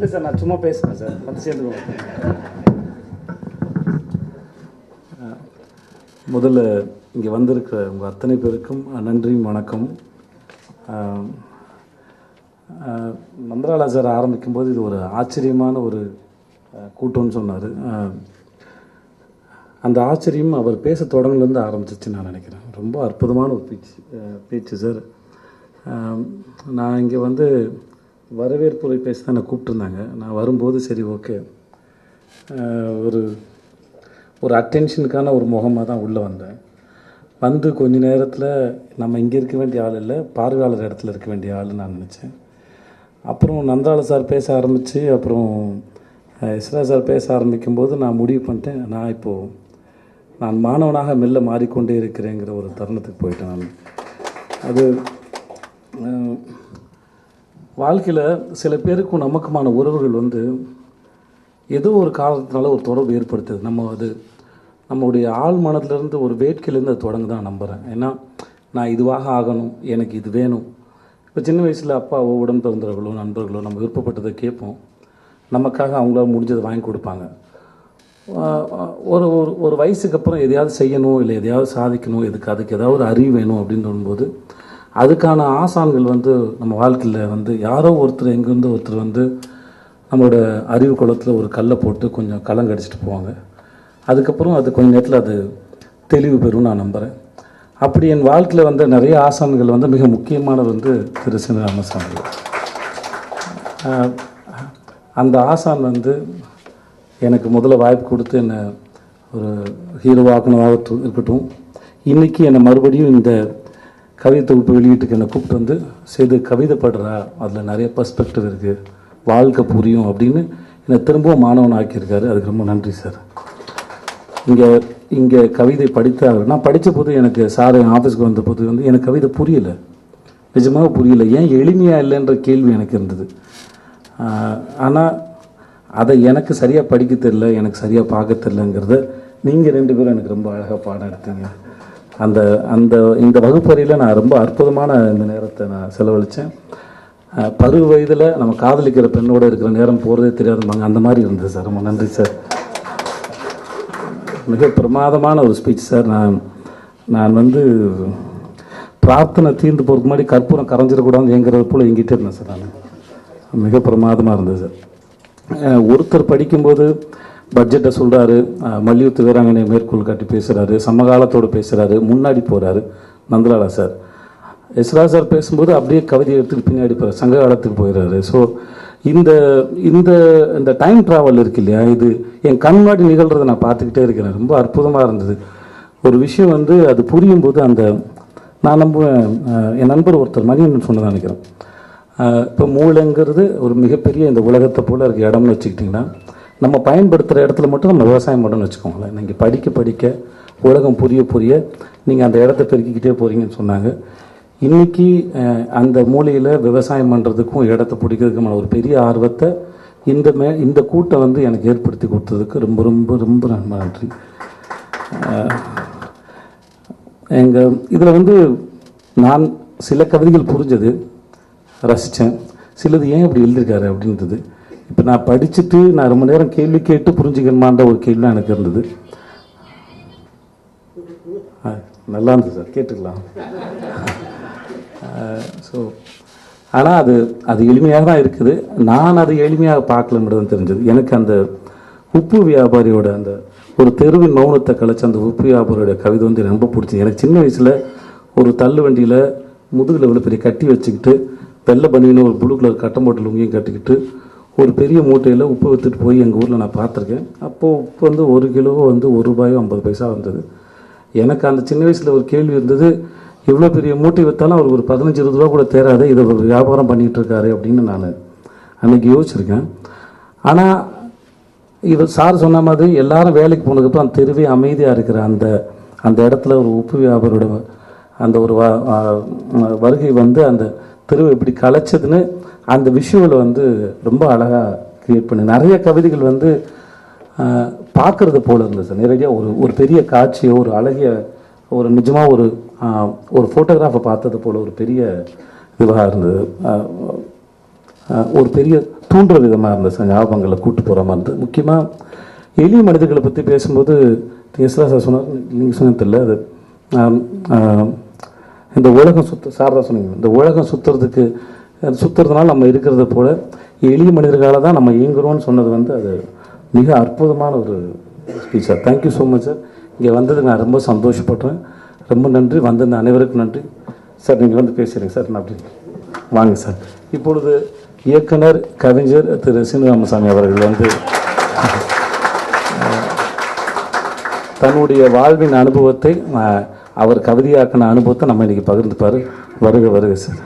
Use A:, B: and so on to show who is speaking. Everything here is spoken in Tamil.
A: இல்லை சார், நான் சும்மா பேசுகிறேன் சார், வந்து சேர்ந்துக்குவோம். முதல்ல இங்கே வந்திருக்கிற உங்கள் அத்தனை பேருக்கும் நன்றியும் வணக்கம். மந்திராலா சார் ஆரம்பிக்கும்போது இது ஒரு ஆச்சரியமான ஒரு கூட்டம்னு சொன்னார். அந்த ஆச்சரியம் அவர் பேச தொடங்கிலேருந்து ஆரம்பிச்சிச்சு நான் நினைக்கிறேன். ரொம்ப அற்புதமான ஒரு பேச்சு சார். நான் இங்கே வந்து வரவேற்புரை பேச தான் என்னை கூப்பிட்டுருந்தாங்க. நான் வரும்போது சரி ஓகே, ஒரு அட்டென்ஷனுக்கான ஒரு முகமாக தான் உள்ளே வந்தேன். வந்து கொஞ்ச நேரத்தில் நம்ம இங்கே இருக்க வேண்டிய ஆள் இல்லை, பார்வையாளர் இடத்துல இருக்க வேண்டிய ஆள்னு நான் நினச்சேன். அப்புறம் நந்தாள சார் பேச ஆரம்பித்து, அப்புறம் இஸ்ரா சார் பேச ஆரம்பிக்கும்போது நான் முடிவு பண்ணிட்டேன், நான் மாணவனாக மெல்ல மாறிக்கொண்டே இருக்கிறேங்கிற ஒரு தருணத்துக்கு போயிட்டேன். நான் அது வாழ்க்கையில் சில பேருக்கும் நமக்குமான உறவுகள் வந்து ஏதோ ஒரு காரணத்தினால ஒரு தொடர்பு ஏற்படுத்துது. நம்மளுடைய ஆள் மனதிலேருந்து ஒரு வேட்கையிலேருந்து அது தொடங்க தான் நம்புகிறேன். ஏன்னா நான் இதுவாக ஆகணும், எனக்கு இது வேணும். இப்போ சின்ன வயசில் அப்பாவோ உடன் பிறந்தவர்களோ நண்பர்களோ நம்ம விருப்பப்பட்டதை கேட்போம், நமக்காக அவங்களால முடிஞ்சதை வாங்கி கொடுப்பாங்க. ஒரு வயசுக்கு அப்புறம் எதையாவது செய்யணும், இல்லை எதையாவது சாதிக்கணும், அதுக்கு ஏதாவது அறிவு வேணும் அப்படின்னு சொல்லும்போது அதுக்கான ஆசான்கள் வந்து நம்ம வாழ்க்கையில் வந்து யாரோ ஒருத்தர் எங்கேருந்து ஒருத்தர் வந்து நம்மளோட அறிவு குளத்தில் ஒரு கல்லை போட்டு கொஞ்சம் கலங்கடிச்சிட்டு போவாங்க. அதுக்கப்புறம் அது கொஞ்சம் நேரத்தில் அது தெளிவு பெறும் நான் நம்புகிறேன். அப்படி என் வாழ்க்கையில் வந்து நிறைய ஆசான்கள் வந்து மிக முக்கியமானது வந்து திரு சின்ன ராமசாமி. அந்த ஆசான் வந்து எனக்கு முதல்ல வாய்ப்பு கொடுத்து என்னை ஒரு ஹீரோவாக்கணமாக இருக்கட்டும், இன்றைக்கி என்னை மறுபடியும் இந்த கவிதை தொகுப்பு வெளியீட்டுக்கு என்னை கூப்பிட்டு வந்து செய்து கவிதை படுறா, அதில் நிறைய பர்ஸ்பெக்டிவ் இருக்குது, வாழ்க்கை புரியும் அப்படின்னு என்னை திரும்பவும் மாணவன் ஆக்கியிருக்காரு. அதுக்கு ரொம்ப நன்றி சார். இங்கே கவிதை படித்தார். நான் படித்த போது எனக்கு சார் என் ஆஃபீஸ்க்கு வந்த போது வந்து எனக்கு கவிதை புரியலை, நிஜமாக புரியலை. ஏன் எளிமையாக இல்லைன்ற கேள்வி எனக்கு இருந்தது. ஆனால் அதை எனக்கு சரியாக படிக்க தெரியல, எனக்கு சரியாக பார்க்க தெரியலங்கிறத நீங்கள் 2 பேரும் எனக்கு ரொம்ப அழகாக பாடம் எடுத்தீங்க. இந்த வகுப்பறையில் நான் ரொம்ப அற்புதமான இந்த நேரத்தை நான் செலவழித்தேன். பருவ வயதில் நம்ம காதலிக்கிற பெண்ணோடு இருக்கிற நேரம் போகிறதே தெரியாதும்பாங்க, அந்த மாதிரி இருந்தது சார். ரொம்ப நன்றி சார். மிக பிரமாதமான ஒரு ஸ்பீச் சார். நான் வந்து பிரார்த்தனை தீர்ந்து போகிறதுக்கு முன்னாடி கற்பூரம் கரைஞ்சிடக்கூடாது என்கிறது போல் எங்கிட்டே இருந்தேன் சார். நான் மிக பிரமாதமாக இருந்தது சார். ஒருத்தர் படிக்கும்போது பட்ஜெட்டை சொல்கிறாரு, மல்யுத்த வீராங்கனை மேற்கோள் காட்டி பேசுகிறாரு, சமகாலத்தோடு பேசுகிறாரு, முன்னாடி போகிறாரு நந்தலாலா சார். இஸ்ரா சார் பேசும்போது அப்படியே கவிதை எடுத்துட்டு பின்னாடி போகிறார், சங்க காலத்துக்கு போயிடுறாரு. ஸோ இந்த டைம் ட்ராவல் இருக்கு இல்லையா, இது என் கண் முன்னாடி நிகழ்கிறத நான் பார்த்துக்கிட்டே இருக்கிறேன். ரொம்ப அற்புதமாக இருந்தது. ஒரு விஷயம் வந்து அது புரியும் போது நான் நம்புவேன். என் நண்பர் ஒருத்தர் மணியன் சொன்னதான் நினைக்கிறேன், இப்போ மூளைங்கிறது ஒரு மிகப்பெரிய இந்த உலகத்தை போல் இருக்க இடம்னு வச்சுக்கிட்டிங்கன்னா, நம்ம பயன்படுத்துகிற இடத்துல மட்டும் நம்ம விவசாயம் பண்ணணும்னு வச்சுக்கோங்களேன். நீங்கள் படிக்க உலகம் புரிய நீங்கள் அந்த இடத்த பெருக்கிக்கிட்டே போகிறீங்கன்னு சொன்னாங்க. இன்றைக்கி அந்த மூலையில் விவசாயம் பண்ணுறதுக்கும் இடத்த பிடிக்கிறதுக்குமான ஒரு பெரிய ஆர்வத்தை இந்த கூட்டம் வந்து எனக்கு ஏற்படுத்தி கொடுத்ததுக்கு ரொம்ப ரொம்ப ரொம்ப நன்றி. இதில் வந்து நான் சில கவிதைகள் புரிஞ்சது, ரசித்தேன். சிலது ஏன் அப்படி எழுதியிருக்காரு அப்படின்றது. இப்போ நான் படிச்சுட்டு நான் ரொம்ப நேரம் கேள்வி கேட்டு புரிஞ்சுக்கணுமான்ற ஒரு கேள்விலாம் எனக்கு இருந்தது. நல்லா இருந்தது சார், கேட்டுக்கலாம். ஸோ ஆனால் அது எளிமையாக தான் இருக்குது. நான் அது எளிமையாக பார்க்கலன்றது தெரிஞ்சது. எனக்கு அந்த உப்பு வியாபாரியோட அந்த ஒரு தெருவின் மௌனத்தை கழிச்சு அந்த உப்பு வியாபாரியோட கவிதை வந்து ரொம்ப பிடிச்சி. எனக்கு சின்ன வயசில் ஒரு தள்ளு வண்டியில் முதுகில் இவ்வளோ பெரிய கட்டி வச்சுக்கிட்டு வெள்ளை பனின்னு ஒரு ப்ளூ கலர் கட்டம் போட்டு லுங்கியும் கட்டிக்கிட்டு ஒரு பெரிய மூட்டையில் உப்பு விற்றுட்டு போய் எங்கள் ஊரில் நான் பார்த்துருக்கேன். அப்போது உப்பு வந்து 1 கிலோ வந்து ₹1.50 வந்தது. எனக்கு அந்த சின்ன வயசில் ஒரு கேள்வி இருந்தது, இவ்வளோ பெரிய மூட்டை விற்றாலும் அவருக்கு ஒரு 15-20 ரூபா கூட தேராது, இதை ஒரு வியாபாரம் பண்ணிகிட்டு இருக்காரு அப்படின்னு நான் அன்றைக்கி யோசிச்சிருக்கேன். ஆனால் இவர் சார் சொன்ன மாதிரி எல்லாரும் வேலைக்கு போனதுக்கப்புறம் அந்த தெருவே அமைதியாக இருக்கிற அந்த இடத்துல ஒரு உப்பு வியாபாரோட அந்த ஒரு வருகை வந்து அந்த தெருவை எப்படி கலைச்சதுன்னு அந்த விஷுவலை வந்து ரொம்ப அழகாக க்ரியேட் பண்ணி நிறைய கவிதைகள் வந்து பார்க்குறது போல் இருந்தது சார். நிறைய ஒரு பெரிய காட்சியோ ஒரு அழகிய ஒரு நிஜமாக ஒரு ஃபோட்டோகிராஃபை பார்த்தது போல் ஒரு பெரிய இதுவாக இருந்தது. ஒரு பெரிய தூண்டுற விதமாக இருந்தது சார், ஞாபகங்களை கூட்டு போகிற மாதிரி இருந்தது. முக்கியமாக எளிய மனிதர்களை பற்றி பேசும்போது எஸ்ரா சார் சொன்னார், நீங்கள் சொன்னது தெரியல, அது இந்த உலகம் சாரதா சொன்னீங்க, இந்த உலகம் சுற்றுறதுனால நம்ம இருக்கிறத போல எளிய மனிதர்களால் தான் நம்ம இயங்குறோம்னு சொன்னது வந்து அது மிக அற்புதமான ஒரு speech sir. Thank you so much sir. இங்கே வந்ததுக்கு நான் ரொம்ப சந்தோஷப்படுறேன். ரொம்ப நன்றி. வந்திருந்த அனைவருக்கும் நன்றி சார். நீங்கள் வந்து பேசுகிறீங்க சார். நான் அப்படி வாங்க சார். இப்பொழுது இயக்குனர் கவிஞர் திரு சீனிவாசசாமி அவர்கள் வந்து தன்னுடைய வாழ்வின் அனுபவத்தை, அவர் கவிதையாக்கின அனுபவத்தை நம்ம இன்றைக்கி பகிர்ந்துப்பார். வருக வருக சார்.